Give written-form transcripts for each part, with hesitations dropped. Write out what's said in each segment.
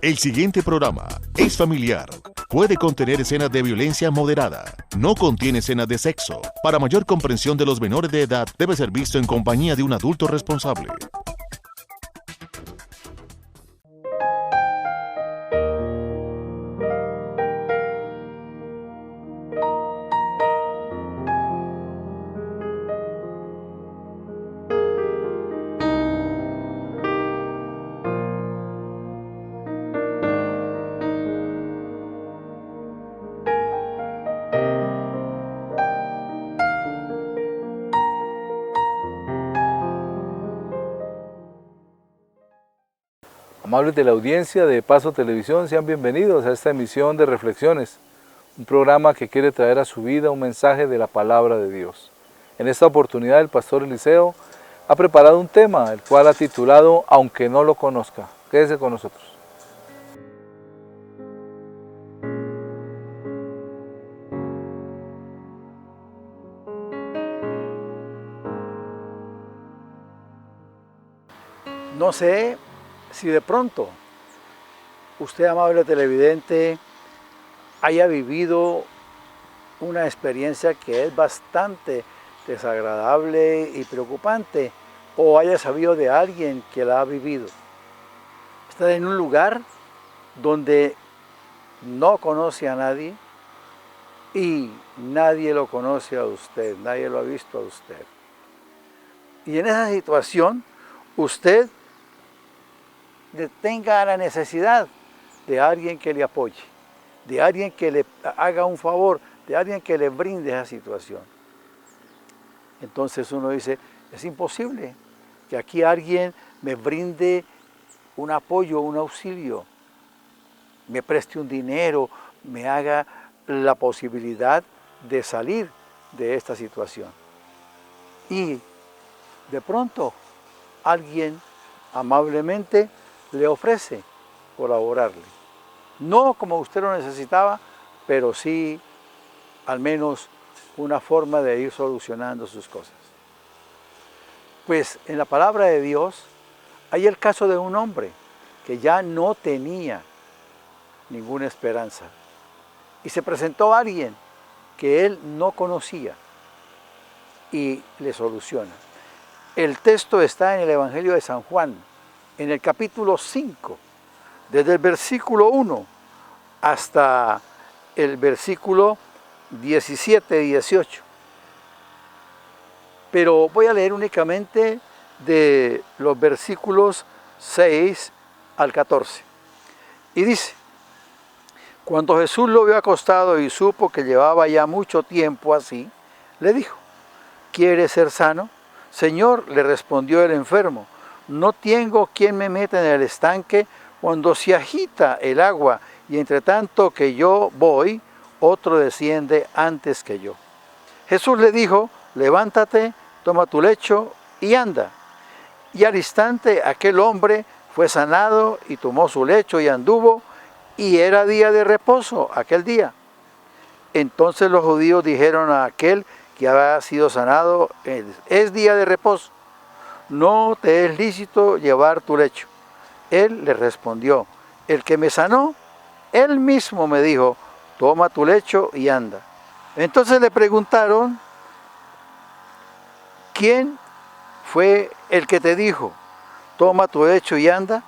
El siguiente programa es familiar. Puede contener escenas de violencia moderada. No contiene escenas de sexo. Para mayor comprensión de los menores de edad, debe ser visto en compañía de un adulto responsable. Amables de la audiencia de Paso Televisión, sean bienvenidos a esta emisión de Reflexiones, un programa que quiere traer a su vida un mensaje de la Palabra de Dios. En esta oportunidad el pastor Eliseo ha preparado un tema, el cual ha titulado Aunque no lo conozca. Quédese con nosotros. No sé si de pronto usted, amable televidente, haya vivido una experiencia que es bastante desagradable y preocupante, o haya sabido de alguien que la ha vivido. Está en un lugar donde no conoce a nadie y nadie lo conoce a usted, nadie lo ha visto a usted. Y en esa situación, usted tenga la necesidad de alguien que le apoye, de alguien que le haga un favor, de alguien que le brinde esa situación. Entonces uno dice, es imposible que aquí alguien me brinde un apoyo, un auxilio, me preste un dinero, me haga la posibilidad de salir de esta situación. Y de pronto alguien amablemente le ofrece colaborarle. No como usted lo necesitaba, pero sí al menos una forma de ir solucionando sus cosas. Pues en la palabra de Dios hay el caso de un hombre que ya no tenía ninguna esperanza y se presentó a alguien que él no conocía y le soluciona. El texto está en el Evangelio de San Juan, en el capítulo 5, desde el versículo 1 hasta el versículo 17 y 18. Pero voy a leer únicamente de los versículos 6 al 14. Y dice, cuando Jesús lo vio acostado y supo que llevaba ya mucho tiempo así, le dijo, ¿quieres ser sano? Señor, le respondió el enfermo, no tengo quien me meta en el estanque cuando se agita el agua y entre tanto que yo voy, otro desciende antes que yo. Jesús le dijo, levántate, toma tu lecho y anda. Y al instante aquel hombre fue sanado y tomó su lecho y anduvo, y era día de reposo aquel día. Entonces los judíos dijeron a aquel que había sido sanado, es día de reposo, no te es lícito llevar tu lecho. Él le respondió, el que me sanó, él mismo me dijo, toma tu lecho y anda. Entonces le preguntaron, ¿quién fue el que te dijo, toma tu lecho y anda?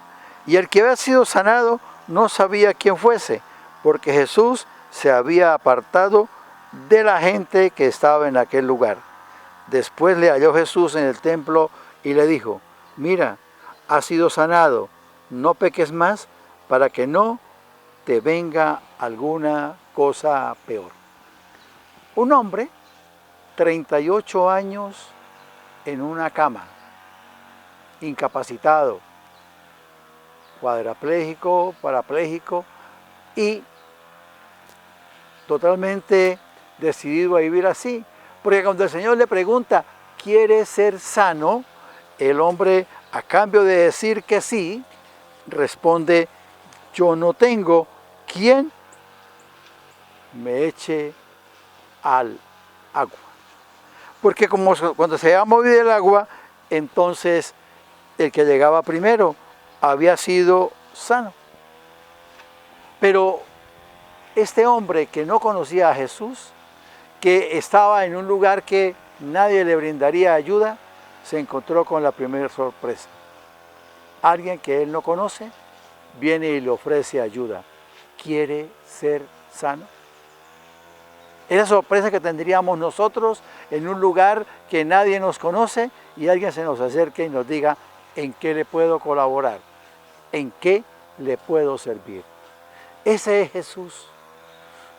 Y el que había sido sanado no sabía quién fuese, porque Jesús se había apartado de la gente que estaba en aquel lugar. Después le halló Jesús en el templo y le dijo, mira, has sido sanado, no peques más para que no te venga alguna cosa peor. Un hombre, 38 años en una cama, incapacitado, cuadraplégico, parapléjico y totalmente decidido a vivir así. Porque cuando el Señor le pregunta, ¿quiere ser sano? El hombre, a cambio de decir que sí, responde, yo no tengo quien me eche al agua. Porque como cuando se había movido el agua, entonces el que llegaba primero había sido sano. Pero este hombre que no conocía a Jesús, que estaba en un lugar que nadie le brindaría ayuda, se encontró con la primera sorpresa. Alguien que él no conoce viene y le ofrece ayuda. ¿Quiere ser sano? Esa sorpresa que tendríamos nosotros en un lugar que nadie nos conoce y alguien se nos acerque y nos diga, ¿en qué le puedo colaborar? ¿En qué le puedo servir? Ese es Jesús.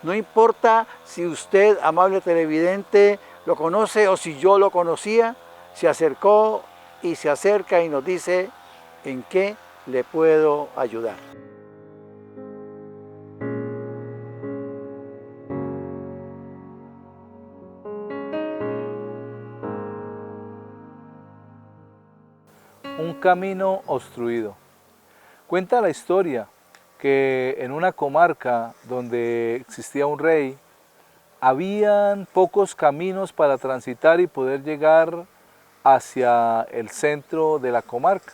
No importa si usted, amable televidente, lo conoce o si yo lo conocía, se acercó y se acerca y nos dice, ¿en qué le puedo ayudar? Un camino obstruido. Cuenta la historia que en una comarca donde existía un rey, habían pocos caminos para transitar y poder llegar hacia el centro de la comarca.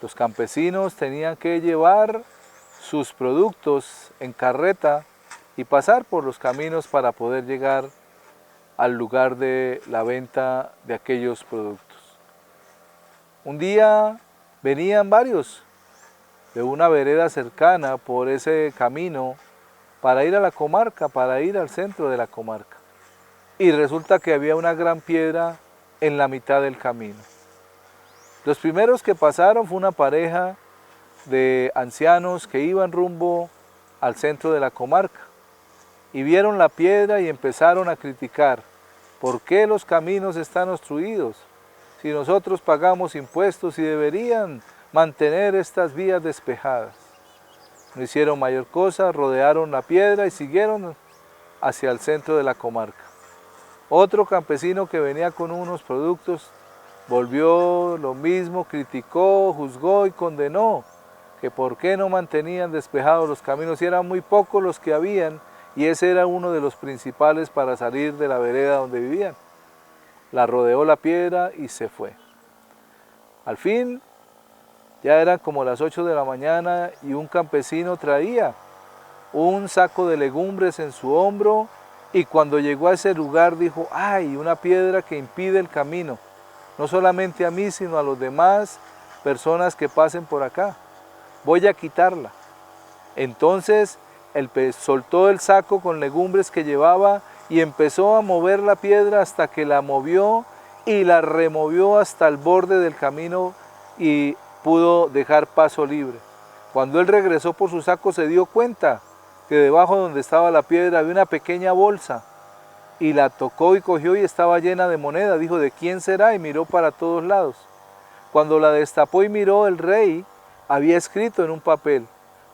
Los campesinos tenían que llevar sus productos en carreta y pasar por los caminos para poder llegar al lugar de la venta de aquellos productos. Un día venían varios de una vereda cercana por ese camino para ir a la comarca, para ir al centro de la comarca. Y resulta que había una gran piedra en la mitad del camino. Los primeros que pasaron fue una pareja de ancianos que iban rumbo al centro de la comarca y vieron la piedra y empezaron a criticar. ¿Por qué los caminos están obstruidos? Si nosotros pagamos impuestos y deberían mantener estas vías despejadas. No hicieron mayor cosa, rodearon la piedra y siguieron hacia el centro de la comarca. Otro campesino que venía con unos productos volvió lo mismo, criticó, juzgó y condenó que por qué no mantenían despejados los caminos, y eran muy pocos los que habían, y ese era uno de los principales para salir de la vereda donde vivían. La rodeó la piedra y se fue. Al fin, ya eran como las 8 de la mañana y un campesino traía un saco de legumbres en su hombro y cuando llegó a ese lugar dijo, ¡ay! Una piedra que impide el camino, no solamente a mí sino a los demás personas que pasen por acá. Voy a quitarla. Entonces él soltó el saco con legumbres que llevaba y empezó a mover la piedra hasta que la movió y la removió hasta el borde del camino y pudo dejar paso libre. Cuando él regresó por su saco se dio cuenta que debajo donde estaba la piedra había una pequeña bolsa y la tocó y cogió y estaba llena de moneda. Dijo, ¿de quién será? Y miró para todos lados. Cuando la destapó y miró, el rey había escrito en un papel,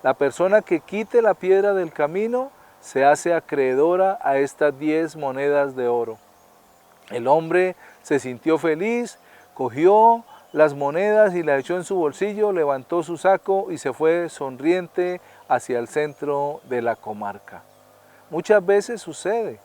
la persona que quite la piedra del camino se hace acreedora a estas 10 monedas de oro. El hombre se sintió feliz, cogió las monedas y las echó en su bolsillo, levantó su saco y se fue sonriente hacia el centro de la comarca. Muchas veces sucede.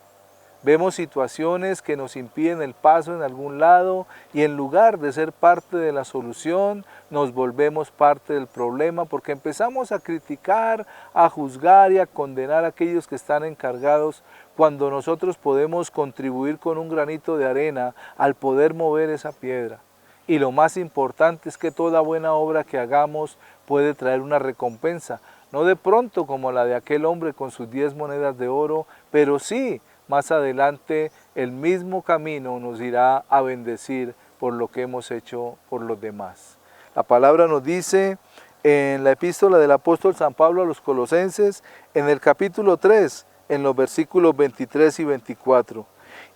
Vemos situaciones que nos impiden el paso en algún lado y en lugar de ser parte de la solución, nos volvemos parte del problema porque empezamos a criticar, a juzgar y a condenar a aquellos que están encargados cuando nosotros podemos contribuir con un granito de arena al poder mover esa piedra. Y lo más importante es que toda buena obra que hagamos puede traer una recompensa, no de pronto como la de aquel hombre con sus 10 monedas de oro, pero sí, más adelante el mismo camino nos irá a bendecir por lo que hemos hecho por los demás. La palabra nos dice en la epístola del apóstol San Pablo a los Colosenses, en el capítulo 3, en los versículos 23 y 24.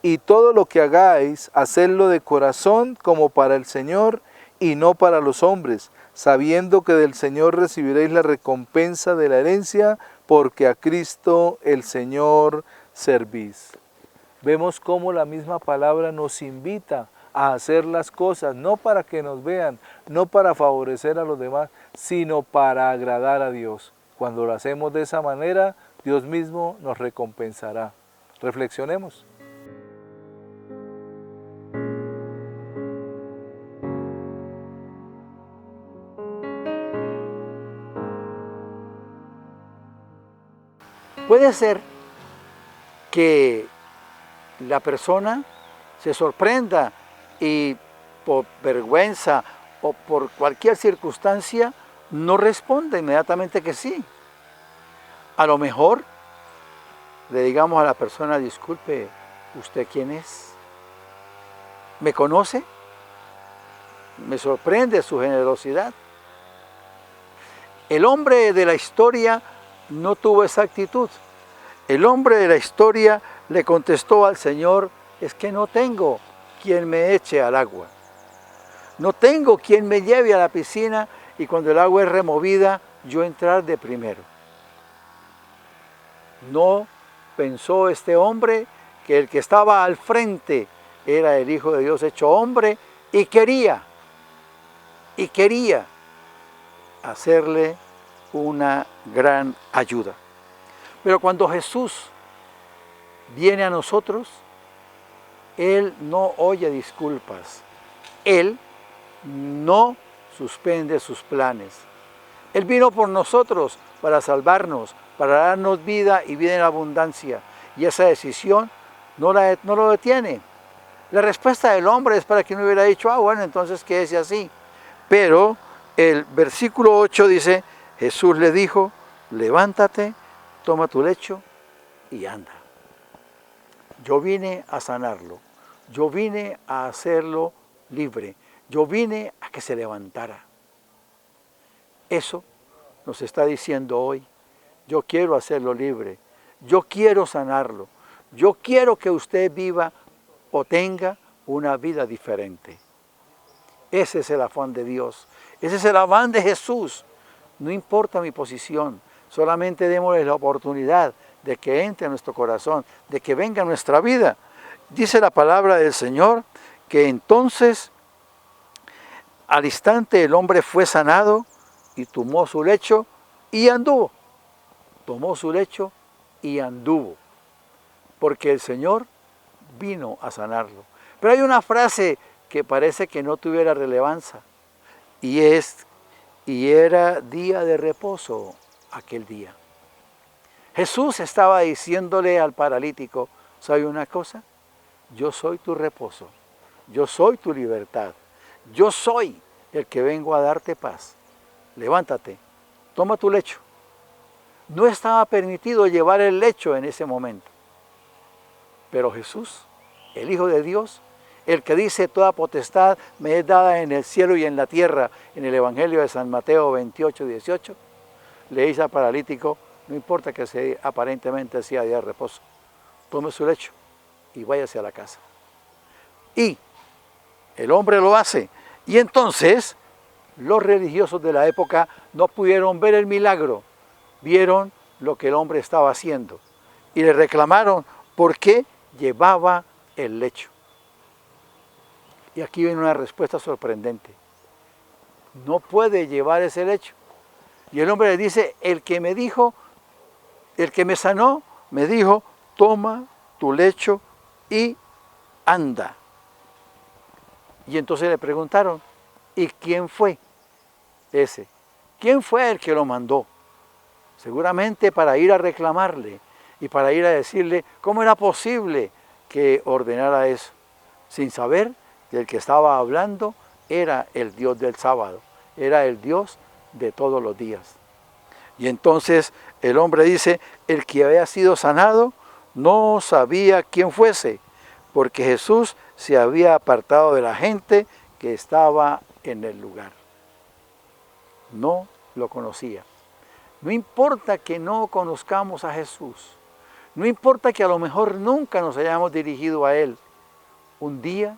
Y todo lo que hagáis, hacedlo de corazón como para el Señor y no para los hombres, sabiendo que del Señor recibiréis la recompensa de la herencia, porque a Cristo el Señor servís. Vemos cómo la misma palabra nos invita a hacer las cosas, no para que nos vean, no para favorecer a los demás, sino para agradar a Dios. Cuando lo hacemos de esa manera, Dios mismo nos recompensará. Reflexionemos. Puede ser que la persona se sorprenda y por vergüenza o por cualquier circunstancia no responda inmediatamente que sí. A lo mejor le digamos a la persona, disculpe, ¿usted quién es? ¿Me conoce? Me sorprende su generosidad. El hombre de la historia no tuvo esa actitud. El hombre de la historia le contestó al Señor, es que no tengo quien me eche al agua. No tengo quien me lleve a la piscina y cuando el agua es removida, yo entrar de primero. No pensó este hombre que el que estaba al frente era el Hijo de Dios hecho hombre y quería hacerle una gran ayuda. Pero cuando Jesús viene a nosotros, Él no oye disculpas. Él no suspende sus planes. Él vino por nosotros para salvarnos, para darnos vida y vida en abundancia. Y esa decisión no lo detiene. La respuesta del hombre es para que no hubiera dicho, bueno, entonces quédese así. Pero el versículo 8 dice, Jesús le dijo, levántate, toma tu lecho y anda. Yo vine a sanarlo. Yo vine a hacerlo libre. Yo vine a que se levantara. Eso nos está diciendo hoy. Yo quiero hacerlo libre. Yo quiero sanarlo. Yo quiero que usted viva o tenga una vida diferente. Ese es el afán de Dios. Ese es el afán de Jesús. No importa mi posición. Solamente démosle la oportunidad de que entre a nuestro corazón, de que venga a nuestra vida. Dice la palabra del Señor que entonces al instante el hombre fue sanado y tomó su lecho y anduvo. Tomó su lecho y anduvo. Porque el Señor vino a sanarlo. Pero hay una frase que parece que no tuviera relevancia. Y era día de reposo aquel día. Jesús estaba diciéndole al paralítico, ¿sabe una cosa? Yo soy tu reposo. Yo soy tu libertad. Yo soy el que vengo a darte paz. Levántate, toma tu lecho. No estaba permitido llevar el lecho en ese momento. Pero Jesús, el Hijo de Dios, el que dice toda potestad me es dada en el cielo y en la tierra, en el Evangelio de San Mateo 28, 18, le dice al paralítico, no importa que aparentemente sea día de reposo, tome su lecho y váyase a la casa. Y el hombre lo hace. Y entonces los religiosos de la época no pudieron ver el milagro, vieron lo que el hombre estaba haciendo y le reclamaron por qué llevaba el lecho. Y aquí viene una respuesta sorprendente. No puede llevar ese lecho. Y el hombre le dice, el que me sanó, me dijo, toma tu lecho y anda. Y entonces le preguntaron, ¿y quién fue ese? ¿Quién fue el que lo mandó? Seguramente para ir a reclamarle y para ir a decirle cómo era posible que ordenara eso, sin saber que el que estaba hablando era el Dios del sábado, era el Dios de todos los días. Y entonces el hombre dice, el que había sido sanado no sabía quién fuese, porque Jesús se había apartado de la gente que estaba en el lugar. No lo conocía. No importa que no conozcamos a Jesús, no importa que a lo mejor nunca nos hayamos dirigido a Él. Un día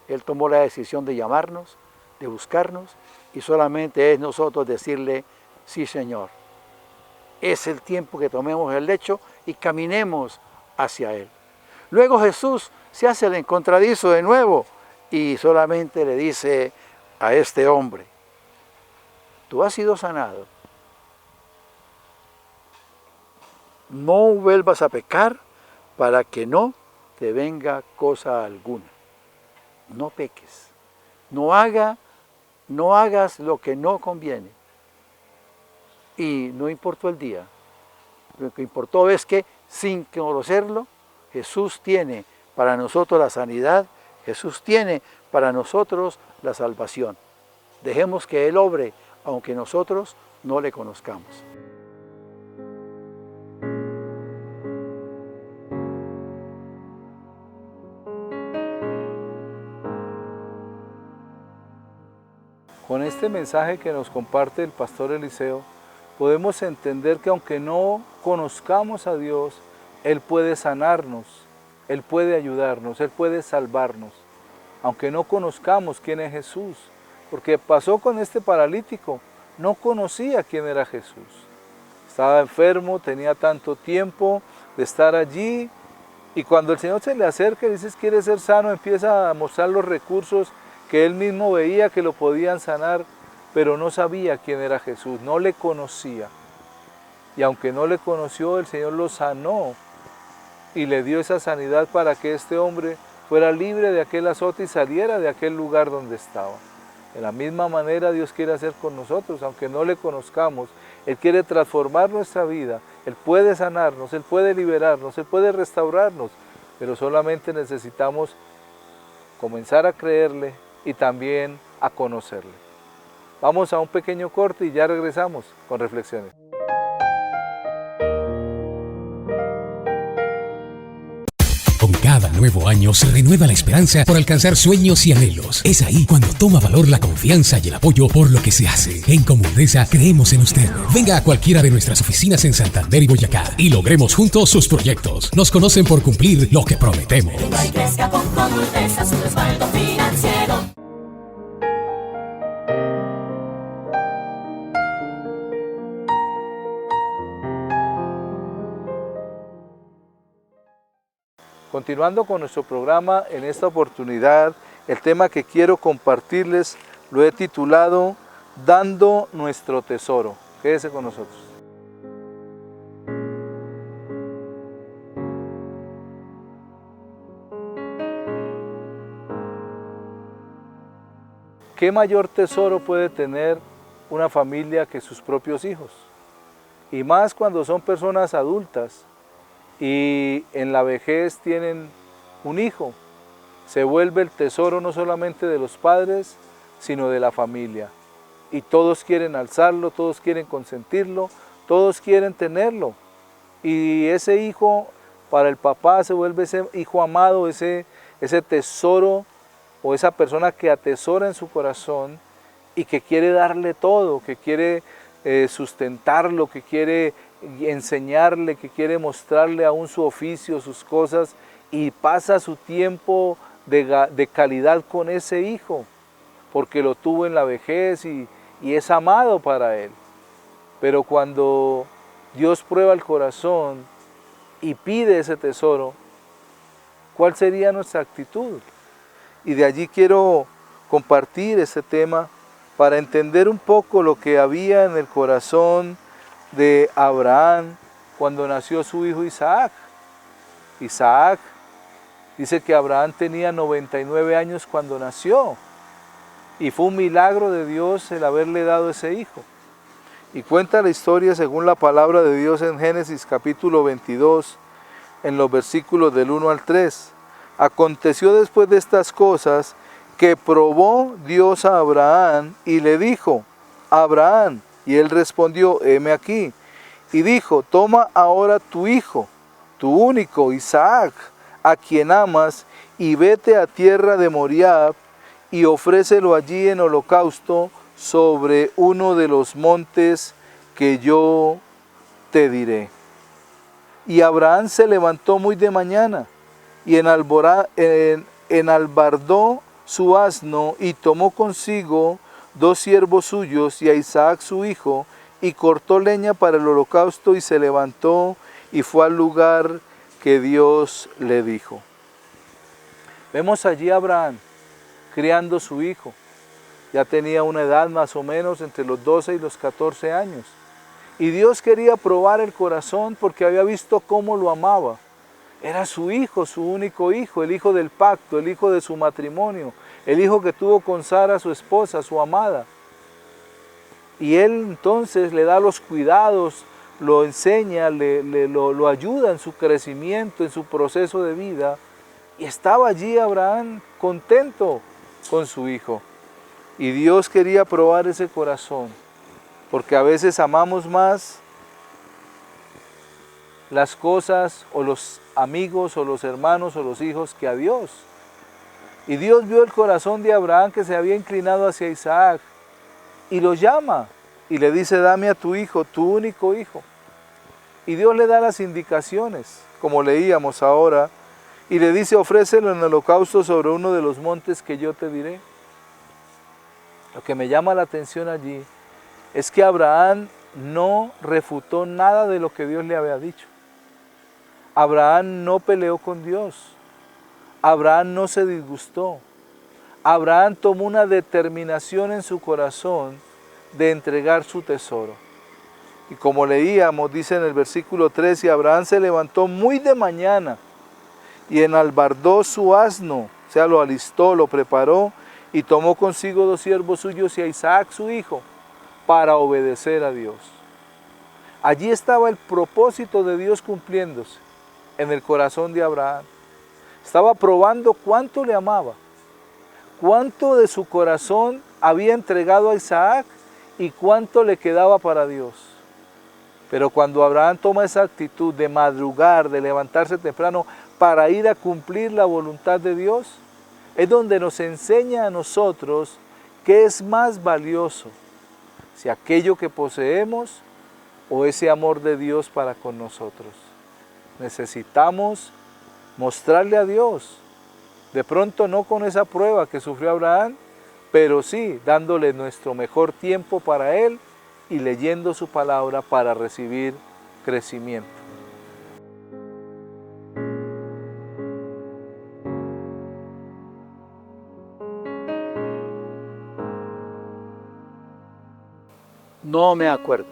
Él tomó la decisión de llamarnos, de buscarnos, y solamente es nosotros decirle, sí Señor, es el tiempo que tomemos el lecho y caminemos hacia Él. Luego Jesús se hace el encontradizo de nuevo y solamente le dice a este hombre, tú has sido sanado. No vuelvas a pecar para que no te venga cosa alguna. No peques. No hagas lo que no conviene. Y no importó el día. Lo que importó es que sin conocerlo, Jesús tiene para nosotros la sanidad, Jesús tiene para nosotros la salvación. Dejemos que Él obre, aunque nosotros no le conozcamos. Con este mensaje que nos comparte el pastor Eliseo, podemos entender que aunque no conozcamos a Dios, Él puede sanarnos, Él puede ayudarnos, Él puede salvarnos. Aunque no conozcamos quién es Jesús, porque pasó con este paralítico, no conocía quién era Jesús. Estaba enfermo, tenía tanto tiempo de estar allí, y cuando el Señor se le acerca y dice, quiere ser sano, empieza a mostrar los recursos que él mismo veía que lo podían sanar, pero no sabía quién era Jesús, no le conocía. Y aunque no le conoció, el Señor lo sanó y le dio esa sanidad para que este hombre fuera libre de aquel azote y saliera de aquel lugar donde estaba. De la misma manera Dios quiere hacer con nosotros, aunque no le conozcamos. Él quiere transformar nuestra vida, Él puede sanarnos, Él puede liberarnos, Él puede restaurarnos, pero solamente necesitamos comenzar a creerle y también a conocerle. Vamos a un pequeño corte y ya regresamos con reflexiones. Con cada nuevo año se renueva la esperanza por alcanzar sueños y anhelos. Es ahí cuando toma valor la confianza y el apoyo por lo que se hace. En Comurdesa creemos en usted. Venga a cualquiera de nuestras oficinas en Santander y Boyacá y logremos juntos sus proyectos. Nos conocen por cumplir lo que prometemos. Venga y crezca con Comurdesa, su respaldo financiero. Continuando con nuestro programa, en esta oportunidad, el tema que quiero compartirles lo he titulado Dando nuestro tesoro. Quédese con nosotros. ¿Qué mayor tesoro puede tener una familia que sus propios hijos? Y más cuando son personas adultas y en la vejez tienen un hijo. Se vuelve el tesoro no solamente de los padres, sino de la familia. Y todos quieren alzarlo, todos quieren consentirlo, todos quieren tenerlo. Y ese hijo para el papá se vuelve ese hijo amado, ese tesoro o esa persona que atesora en su corazón y que quiere darle todo, que quiere sustentarlo, que quiere enseñarle, que quiere mostrarle aún su oficio, sus cosas, y pasa su tiempo de calidad con ese hijo, porque lo tuvo en la vejez y es amado para él. Pero cuando Dios prueba el corazón y pide ese tesoro, ¿cuál sería nuestra actitud? Y de allí quiero compartir este tema para entender un poco lo que había en el corazón de Abraham cuando nació su hijo Isaac. Isaac dice que Abraham tenía 99 años cuando nació y fue un milagro de Dios el haberle dado ese hijo. Y cuenta la historia según la palabra de Dios en Génesis capítulo 22 en los versículos del 1 al 3. Aconteció después de estas cosas que probó Dios a Abraham y le dijo: Abraham. Y él respondió: heme aquí. Y dijo: toma ahora tu hijo, tu único, Isaac, a quien amas, y vete a tierra de Moriab, y ofrécelo allí en holocausto sobre uno de los montes que yo te diré. Y Abraham se levantó muy de mañana, y enalbardó su asno, y tomó consigo 2 siervos suyos y a Isaac su hijo, y cortó leña para el holocausto, y se levantó y fue al lugar que Dios le dijo. Vemos allí a Abraham criando su hijo. Ya tenía una edad más o menos entre los 12 y los 14 años. Y Dios quería probar el corazón porque había visto cómo lo amaba. Era su hijo, su único hijo, el hijo del pacto, el hijo de su matrimonio, el hijo que tuvo con Sara, su esposa, su amada. Y él entonces le da los cuidados lo enseña, lo ayuda en su crecimiento, en su proceso de vida. Y estaba allí Abraham contento con su hijo. Y Dios quería probar ese corazón, porque a veces amamos más las cosas o los amigos o los hermanos o los hijos que a Dios. Y Dios vio el corazón de Abraham que se había inclinado hacia Isaac y lo llama y le dice: dame a tu hijo, tu único hijo. Y Dios le da las indicaciones, como leíamos ahora, y le dice: ofrécelo en holocausto sobre uno de los montes que yo te diré. Lo que me llama la atención allí es que Abraham no refutó nada de lo que Dios le había dicho. Abraham no peleó con Dios. Abraham no se disgustó. Abraham tomó una determinación en su corazón de entregar su tesoro. Y como leíamos, dice en el versículo 13, Abraham se levantó muy de mañana y enalbardó su asno, o sea, lo alistó, lo preparó y tomó consigo 2 siervos suyos y a Isaac su hijo para obedecer a Dios. Allí estaba el propósito de Dios cumpliéndose en el corazón de Abraham. Estaba probando cuánto le amaba, cuánto de su corazón había entregado a Isaac y cuánto le quedaba para Dios. Pero cuando Abraham toma esa actitud de madrugar, de levantarse temprano para ir a cumplir la voluntad de Dios, es donde nos enseña a nosotros qué es más valioso, si aquello que poseemos o ese amor de Dios para con nosotros. Necesitamos mostrarle a Dios, de pronto no con esa prueba que sufrió Abraham, pero sí dándole nuestro mejor tiempo para Él y leyendo su palabra para recibir crecimiento. No me acuerdo.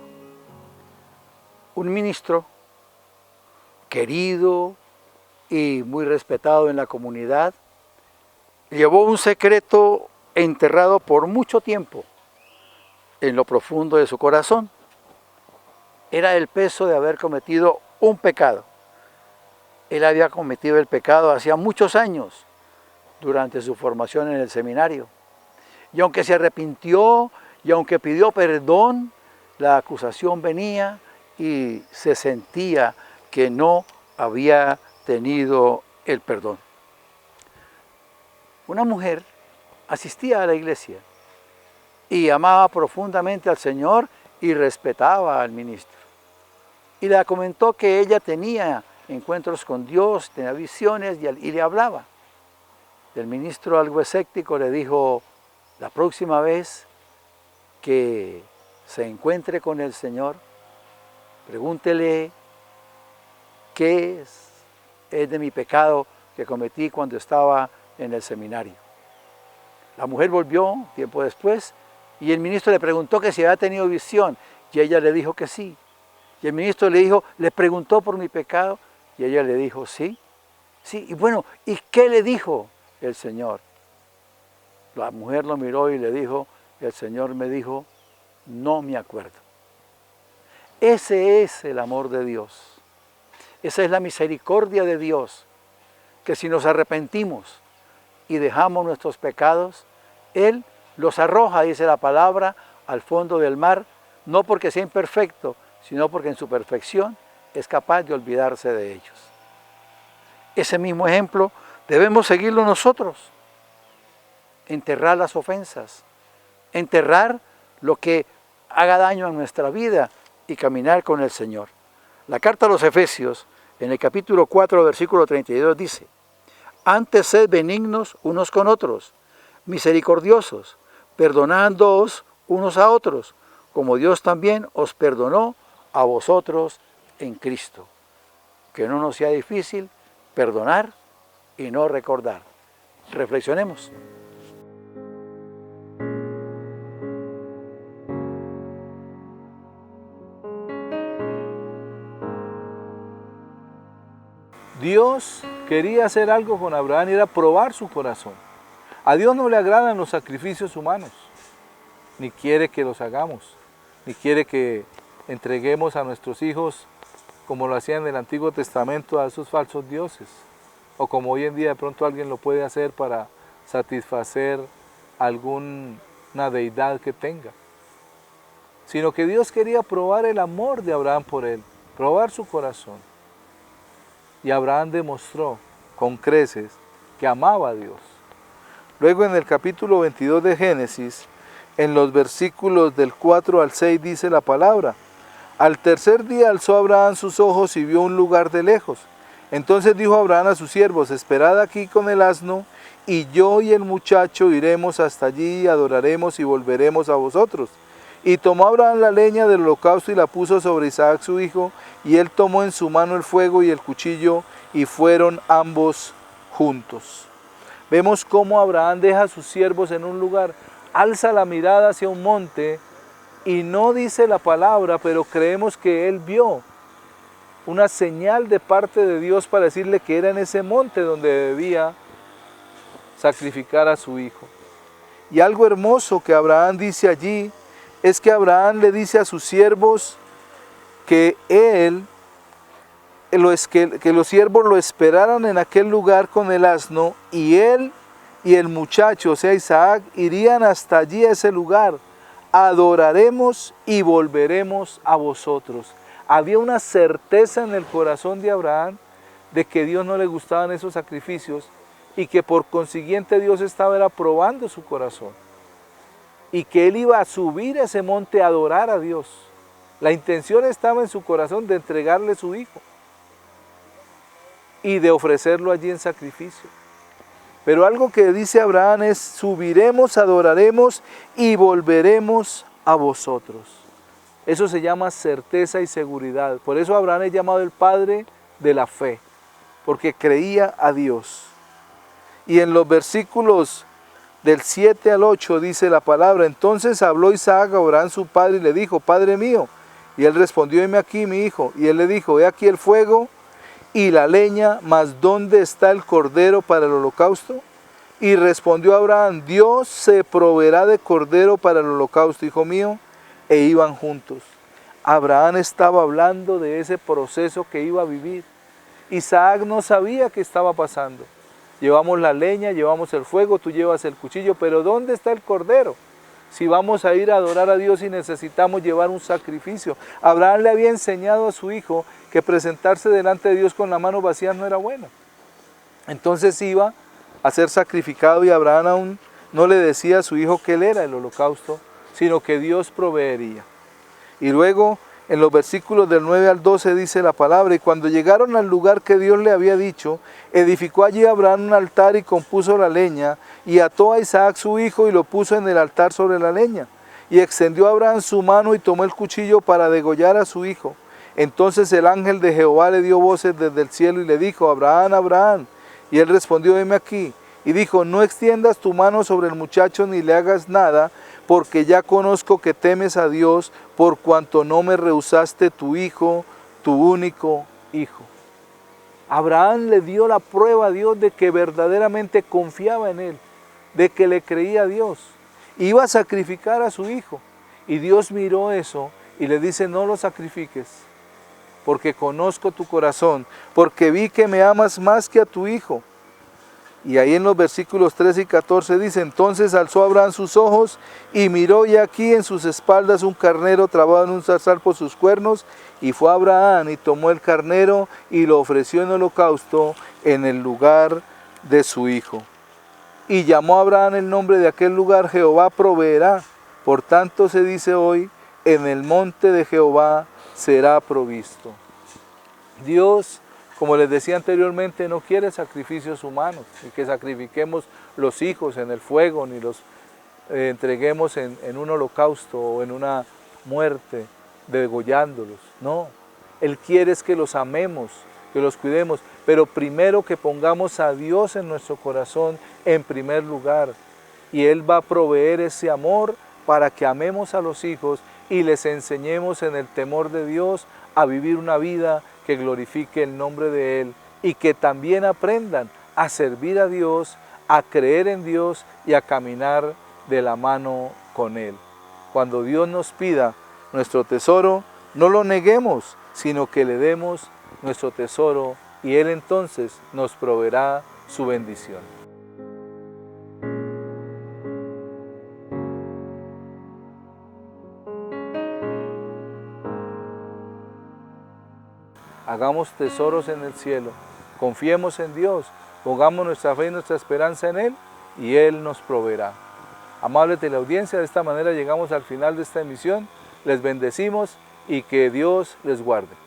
Un ministro querido y muy respetado en la comunidad llevó un secreto enterrado por mucho tiempo en lo profundo de su corazón. Era el peso de haber cometido un pecado. Él había cometido el pecado hacía muchos años durante su formación en el seminario. Y aunque se arrepintió y aunque pidió perdón, la acusación venía y se sentía que no había tenido el perdón. Una mujer asistía a la iglesia y amaba profundamente al Señor y respetaba al ministro. Y le comentó que ella tenía encuentros con Dios, tenía visiones y le hablaba. El ministro, algo escéptico, le dijo: la próxima vez que se encuentre con el Señor, pregúntele qué es de mi pecado que cometí cuando estaba en el seminario. La mujer volvió tiempo después y el ministro le preguntó que si había tenido visión y ella le dijo que sí. Y el ministro le preguntó por mi pecado y ella le dijo sí. Sí, y bueno, ¿y qué le dijo el Señor? La mujer lo miró y le dijo: el Señor me dijo, no me acuerdo. Ese es el amor de Dios. Esa es la misericordia de Dios, que si nos arrepentimos y dejamos nuestros pecados, Él los arroja, dice la palabra, al fondo del mar, no porque sea imperfecto, sino porque en su perfección es capaz de olvidarse de ellos. Ese mismo ejemplo debemos seguirlo nosotros. Enterrar las ofensas, enterrar lo que haga daño a nuestra vida y caminar con el Señor. La carta a los Efesios, en el capítulo 4, versículo 32, dice: antes sed benignos unos con otros, misericordiosos, perdonándoos unos a otros, como Dios también os perdonó a vosotros en Cristo. Que no nos sea difícil perdonar y no recordar. Reflexionemos. Dios quería hacer algo con Abraham y era probar su corazón. A Dios no le agradan los sacrificios humanos, ni quiere que los hagamos, ni quiere que entreguemos a nuestros hijos, como lo hacían en el Antiguo Testamento, a esos falsos dioses, o como hoy en día de pronto alguien lo puede hacer para satisfacer alguna deidad que tenga, sino que Dios quería probar el amor de Abraham por él, probar su corazón. Y Abraham demostró con creces que amaba a Dios. Luego en el capítulo 22 de Génesis, en los versículos del 4 al 6 dice la palabra: al tercer día alzó Abraham sus ojos y vio un lugar de lejos. Entonces dijo Abraham a sus siervos: esperad aquí con el asno, y yo y el muchacho iremos hasta allí y adoraremos y volveremos a vosotros. Y tomó Abraham la leña del holocausto y la puso sobre Isaac su hijo, y él tomó en su mano el fuego y el cuchillo, y fueron ambos juntos. Vemos cómo Abraham deja a sus siervos en un lugar, alza la mirada hacia un monte, y no dice la palabra, pero creemos que él vio una señal de parte de Dios para decirle que era en ese monte donde debía sacrificar a su hijo. Y algo hermoso que Abraham dice allí, es que Abraham le dice a sus siervos que que los siervos lo esperaran en aquel lugar con el asno, y él y el muchacho, o sea Isaac, irían hasta allí a ese lugar. Adoraremos y volveremos a vosotros. Había una certeza en el corazón de Abraham de que Dios no le gustaban esos sacrificios y que por consiguiente Dios estaba probando su corazón. Y que él iba a subir a ese monte a adorar a Dios. La intención estaba en su corazón de entregarle su hijo y de ofrecerlo allí en sacrificio. Pero algo que dice Abraham es: subiremos, adoraremos y volveremos a vosotros. Eso se llama certeza y seguridad. Por eso Abraham es llamado el padre de la fe, porque creía a Dios. Y en los versículos del 7 al 8 dice la palabra: entonces habló Isaac a Abraham su padre y le dijo: Padre mío. Y él respondió: heme aquí, mi hijo. Y él le dijo: he aquí el fuego y la leña, mas ¿dónde está el cordero para el holocausto? Y respondió Abraham: Dios se proveerá de cordero para el holocausto, hijo mío. E iban juntos. Abraham estaba hablando de ese proceso que iba a vivir. Isaac no sabía qué estaba pasando. Llevamos la leña, llevamos el fuego, tú llevas el cuchillo, pero ¿dónde está el cordero? Si vamos a ir a adorar a Dios y necesitamos llevar un sacrificio. Abraham le había enseñado a su hijo que presentarse delante de Dios con la mano vacía no era bueno. Entonces iba a ser sacrificado, y Abraham aún no le decía a su hijo que él era el holocausto, sino que Dios proveería. Y luego en los versículos del 9 al 12 dice la palabra: y cuando llegaron al lugar que Dios le había dicho, edificó allí Abraham un altar y compuso la leña, y ató a Isaac su hijo y lo puso en el altar sobre la leña. Y extendió Abraham su mano y tomó el cuchillo para degollar a su hijo. Entonces el ángel de Jehová le dio voces desde el cielo y le dijo: Abraham, Abraham. Y él respondió: heme aquí. Y dijo: no extiendas tu mano sobre el muchacho ni le hagas nada, porque ya conozco que temes a Dios, por cuanto no me rehusaste tu hijo, tu único hijo. Abraham le dio la prueba a Dios de que verdaderamente confiaba en él, de que le creía a Dios. Iba a sacrificar a su hijo, y Dios miró eso y le dice: no lo sacrifiques, porque conozco tu corazón, porque vi que me amas más que a tu hijo. Y ahí en los versículos 13 y 14 dice: entonces alzó Abraham sus ojos y miró, y aquí en sus espaldas un carnero trabado en un zarzal por sus cuernos. Y fue Abraham y tomó el carnero y lo ofreció en holocausto en el lugar de su hijo. Y llamó a Abraham el nombre de aquel lugar: Jehová proveerá. Por tanto se dice hoy: en el monte de Jehová será provisto. Dios, como les decía anteriormente, no quiere sacrificios humanos, ni que sacrifiquemos los hijos en el fuego, ni los entreguemos en un holocausto o en una muerte, degollándolos. No, Él quiere es que los amemos, que los cuidemos, pero primero que pongamos a Dios en nuestro corazón en primer lugar. Y Él va a proveer ese amor para que amemos a los hijos y les enseñemos en el temor de Dios a vivir una vida que glorifique el nombre de Él, y que también aprendan a servir a Dios, a creer en Dios y a caminar de la mano con Él. Cuando Dios nos pida nuestro tesoro, No lo neguemos, sino que le demos nuestro tesoro y Él entonces nos proveerá su bendición. Hagamos tesoros en el cielo, confiemos en Dios, pongamos nuestra fe y nuestra esperanza en Él y Él nos proveerá. Amables de la audiencia, de esta manera llegamos al final de esta emisión. Les bendecimos y que Dios les guarde.